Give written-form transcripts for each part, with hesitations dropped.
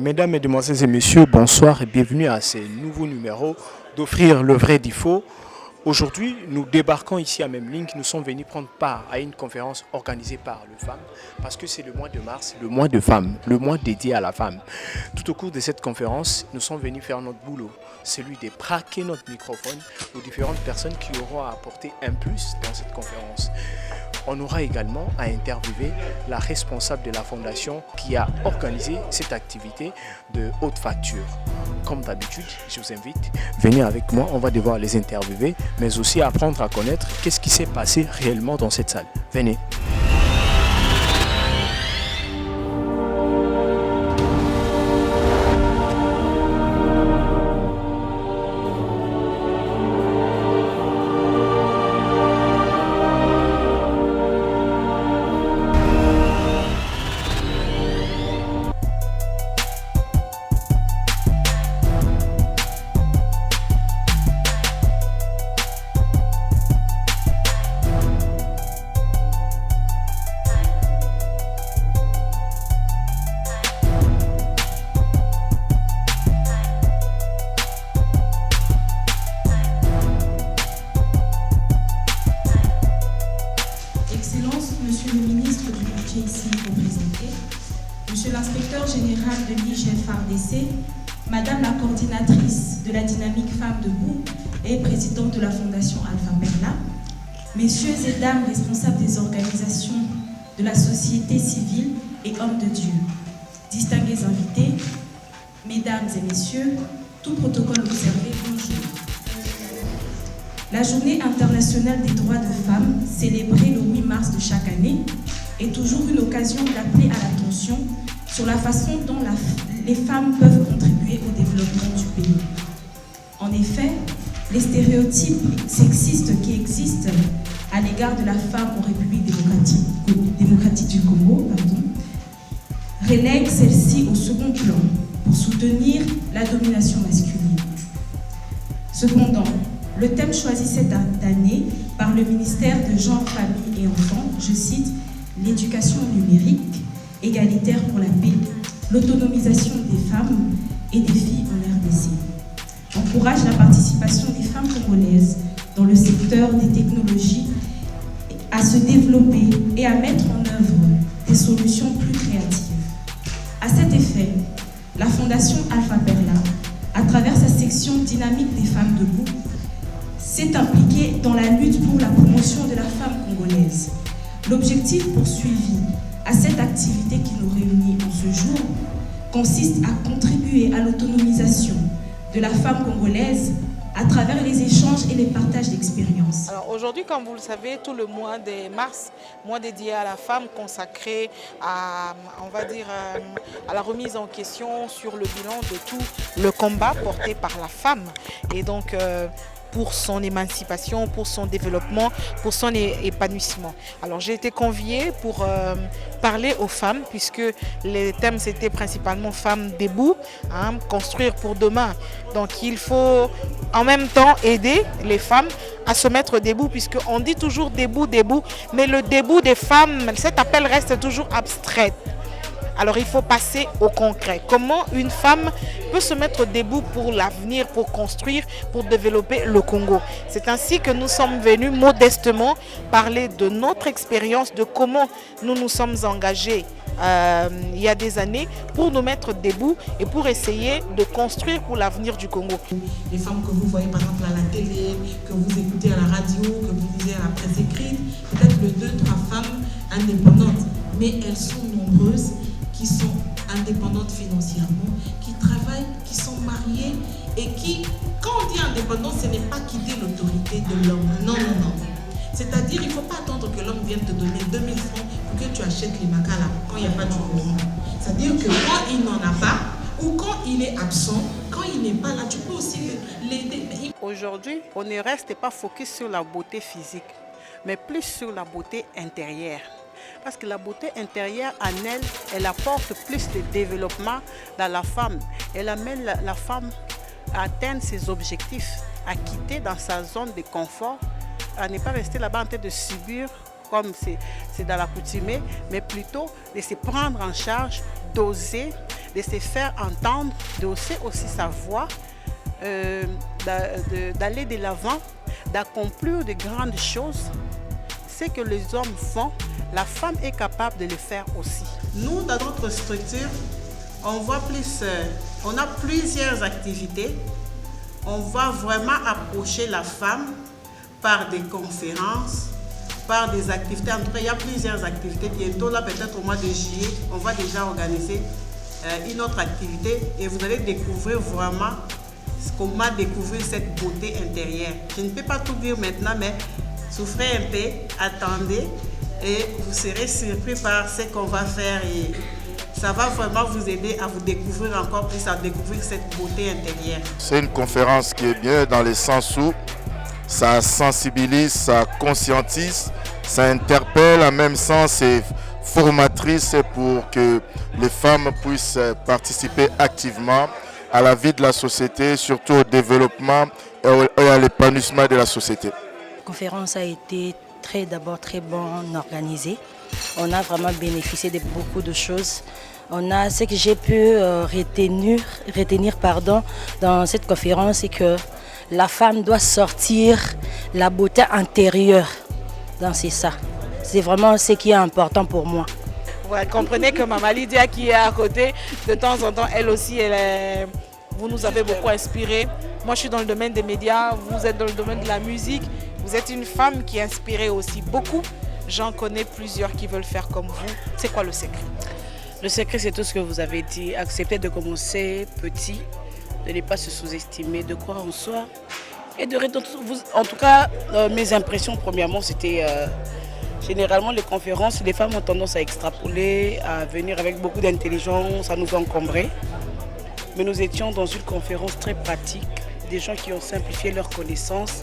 Mesdames, Mesdemoiselles et Messieurs, bonsoir et bienvenue à ce nouveau numéro d'Offrir le vrai du faux. Aujourd'hui, nous débarquons ici à Memling. Nous sommes venus prendre part à une conférence organisée par le FAM parce que c'est le mois de mars, le mois de femmes, le mois dédié à la femme. Tout au cours de cette conférence, nous sommes venus faire notre boulot, celui de braquer notre microphone aux différentes personnes qui auront à apporter un plus dans cette conférence. On aura également à interviewer la responsable de la fondation qui a organisé cette activité de haute facture. Comme d'habitude, je vous invite, venez avec moi, on va devoir les interviewer, mais aussi apprendre à connaître qu'est-ce qui s'est passé réellement dans cette salle. Venez. Madame la coordinatrice de la dynamique Femmes debout et présidente de la fondation Alpha Perla, messieurs et dames responsables des organisations de la société civile et hommes de Dieu, distingués invités, mesdames et messieurs, tout protocole observé, bonjour. La journée internationale des droits de femmes, célébrée le 8 mars de chaque année, est toujours une occasion d'appeler à l'attention sur la façon dont les femmes peuvent contribuer au développement du pays. En effet, les stéréotypes sexistes qui existent à l'égard de la femme en République démocratique du Congo relèguent celle-ci au second plan pour soutenir la domination masculine. Cependant, le thème choisi cette année par le ministère de Genre, Famille et Enfants, je cite, « L'éducation numérique, égalitaire pour la paix, l'autonomisation des femmes et des filles en RDC. Encourage la participation des femmes congolaises dans le secteur des technologies à se développer et à mettre en œuvre des solutions plus créatives. À cet effet, la Fondation Alpha Perla, à travers sa section dynamique des femmes debout, s'est impliquée dans la lutte pour la promotion de la femme congolaise. L'objectif poursuivi à cette activité qui nous réunit en ce jour consiste à contribuer à l'autonomisation de la femme congolaise à travers les échanges et les partages d'expériences. Alors aujourd'hui, comme vous le savez, tout le mois de mars, mois dédié à la femme, consacré à, on va dire, à la remise en question sur le bilan de tout le combat porté par la femme. Et donc, pour son émancipation, pour son développement, pour son épanouissement. Alors j'ai été conviée pour parler aux femmes, puisque les thèmes c'était principalement femmes debout, construire pour demain. Donc il faut en même temps aider les femmes à se mettre debout, puisqu'on dit toujours debout, debout, mais le debout des femmes, cet appel reste toujours abstrait. Alors il faut passer au concret. Comment une femme peut se mettre debout pour l'avenir, pour construire, pour développer le Congo. C'est ainsi que nous sommes venus modestement parler de notre expérience, de comment nous nous sommes engagés il y a des années pour nous mettre debout et pour essayer de construire pour l'avenir du Congo. Les femmes que vous voyez par exemple à la télé, que vous écoutez à la radio, que vous lisez à la presse écrite, peut-être 2-3 femmes indépendantes, mais elles sont nombreuses qui sont indépendantes financièrement, qui travaillent, qui sont mariées et qui, quand on dit indépendance, ce n'est pas quitter l'autorité de l'homme. Non, non, non. C'est-à-dire, il ne faut pas attendre que l'homme vienne te donner 2000 francs pour que tu achètes les macala quand il n'y a pas de courant. C'est-à-dire que quand il n'en a pas, ou quand il est absent, quand il n'est pas là, tu peux aussi l'aider. Aujourd'hui, on ne reste pas focus sur la beauté physique, mais plus sur la beauté intérieure. Parce que la beauté intérieure en elle, elle apporte plus de développement dans la femme. Elle amène la femme à atteindre ses objectifs, à quitter dans sa zone de confort, à ne pas rester là-bas en train de subir comme c'est dans la coutumée, mais plutôt de se prendre en charge, d'oser, de se faire entendre, d'oser aussi sa voix, d'aller de l'avant, d'accomplir de grandes choses. Ce que les hommes font, la femme est capable de le faire aussi. Nous, dans notre structure, on a plusieurs activités. On va vraiment approcher la femme par des conférences, par des activités. En tout cas, il y a plusieurs activités. Bientôt, là, peut-être au mois de juillet, on va déjà organiser une autre activité et vous allez découvrir vraiment comment découvrir cette beauté intérieure. Je ne peux pas tout dire maintenant, mais souffrez un peu, attendez et vous serez surpris par ce qu'on va faire et ça va vraiment vous aider à vous découvrir encore plus, à découvrir cette beauté intérieure. C'est une conférence qui est bien dans le sens où ça sensibilise, ça conscientise, ça interpelle, en même sens c'est formatrice pour que les femmes puissent participer activement à la vie de la société, surtout au développement et à l'épanouissement de la société. La conférence a été d'abord très bien organisée. On a vraiment bénéficié de beaucoup de choses. Ce que j'ai pu retenir dans cette conférence, c'est que la femme doit sortir la beauté intérieure. C'est ça. C'est vraiment ce qui est important pour moi. Vous comprenez que Maman Lydia qui est à côté, de temps en temps, elle aussi, vous nous avez beaucoup inspiré. Moi, je suis dans le domaine des médias, vous êtes dans le domaine de la musique. Vous êtes une femme qui inspire aussi beaucoup. J'en connais plusieurs qui veulent faire comme vous. C'est quoi le secret? Le secret, c'est tout ce que vous avez dit. Accepter de commencer petit, de ne pas se sous-estimer, de croire en soi. Et en tout cas, mes impressions, premièrement, c'était généralement les conférences, les femmes ont tendance à extrapoler, à venir avec beaucoup d'intelligence, à nous encombrer. Mais nous étions dans une conférence très pratique, des gens qui ont simplifié leurs connaissances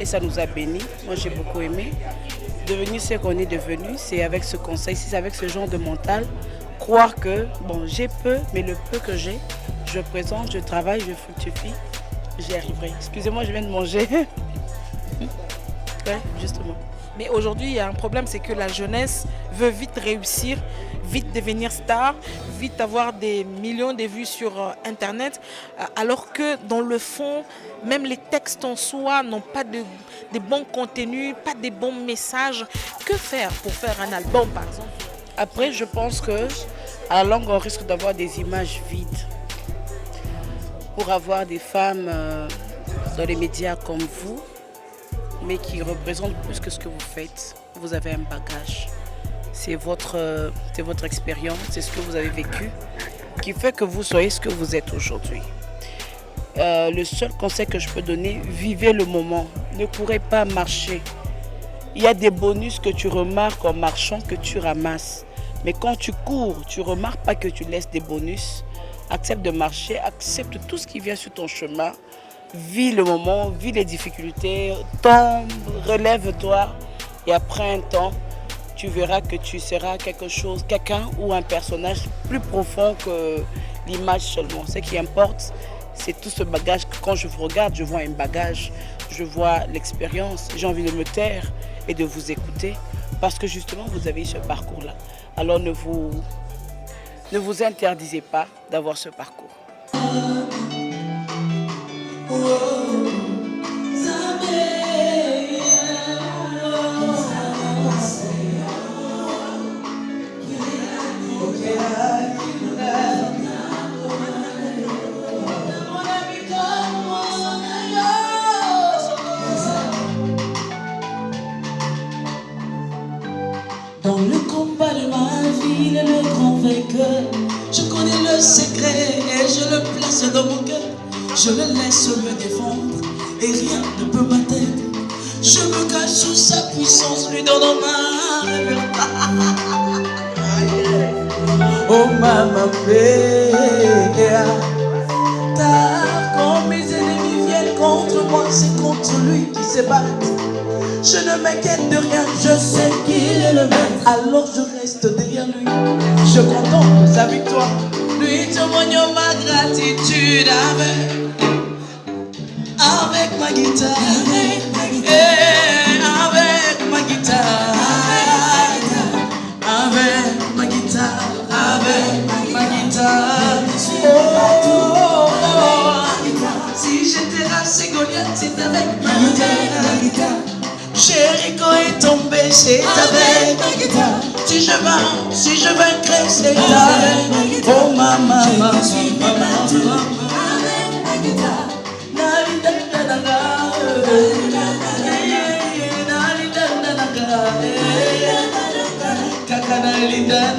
et ça nous a bénis. Moi, j'ai beaucoup aimé. Devenir ce qu'on est devenu, c'est avec ce conseil, c'est avec ce genre de mental, croire que, j'ai peu, mais le peu que j'ai, je présente, je travaille, je fructifie, j'y arriverai. Excusez-moi, je viens de manger. Ouais, justement. Mais aujourd'hui, il y a un problème, c'est que la jeunesse veut vite réussir, vite devenir star, vite avoir des millions de vues sur Internet, alors que dans le fond, même les textes en soi n'ont pas de bons contenus, pas de bons messages. Que faire pour faire un album, par exemple? Après, je pense qu'à la longue, on risque d'avoir des images vides. Pour avoir des femmes dans les médias comme vous, mais qui représentent plus que ce que vous faites, vous avez un bagage. C'est votre expérience, c'est ce que vous avez vécu, qui fait que vous soyez ce que vous êtes aujourd'hui. Le seul conseil que je peux donner, vivez le moment. Ne courez pas marcher. Il y a des bonus que tu remarques en marchant que tu ramasses. Mais quand tu cours, tu ne remarques pas que tu laisses des bonus. Accepte de marcher, accepte tout ce qui vient sur ton chemin. Vis le moment, vis les difficultés, tombe, relève-toi. Et après un temps, tu verras que tu seras quelqu'un ou un personnage plus profond que l'image seulement. Ce qui importe, c'est tout ce bagage. Quand je vous regarde, je vois un bagage, je vois l'expérience. J'ai envie de me taire et de vous écouter parce que justement, vous avez ce parcours-là. Alors ne vous interdisez pas d'avoir ce parcours. Dans le combat de ma vie, il est le grand vainqueur. Je connais le secret et je le place dans mon cœur. Je le laisse me défendre et rien ne peut m'atteindre. Je me cache sous sa puissance, lui donnant ma liberté. Oh maman, car quand mes ennemis viennent contre moi, c'est contre lui qui se battent. Je ne m'inquiète de rien, je sais qu'il est le même. Alors je reste derrière lui, je contemple sa victoire. Lui témoignant ma gratitude avec ma guitare, avec ma guitare. Jéricho est tombé, c'est avec ma guitare. Si je vaincrai, c'est avec. Oh maman, Linda,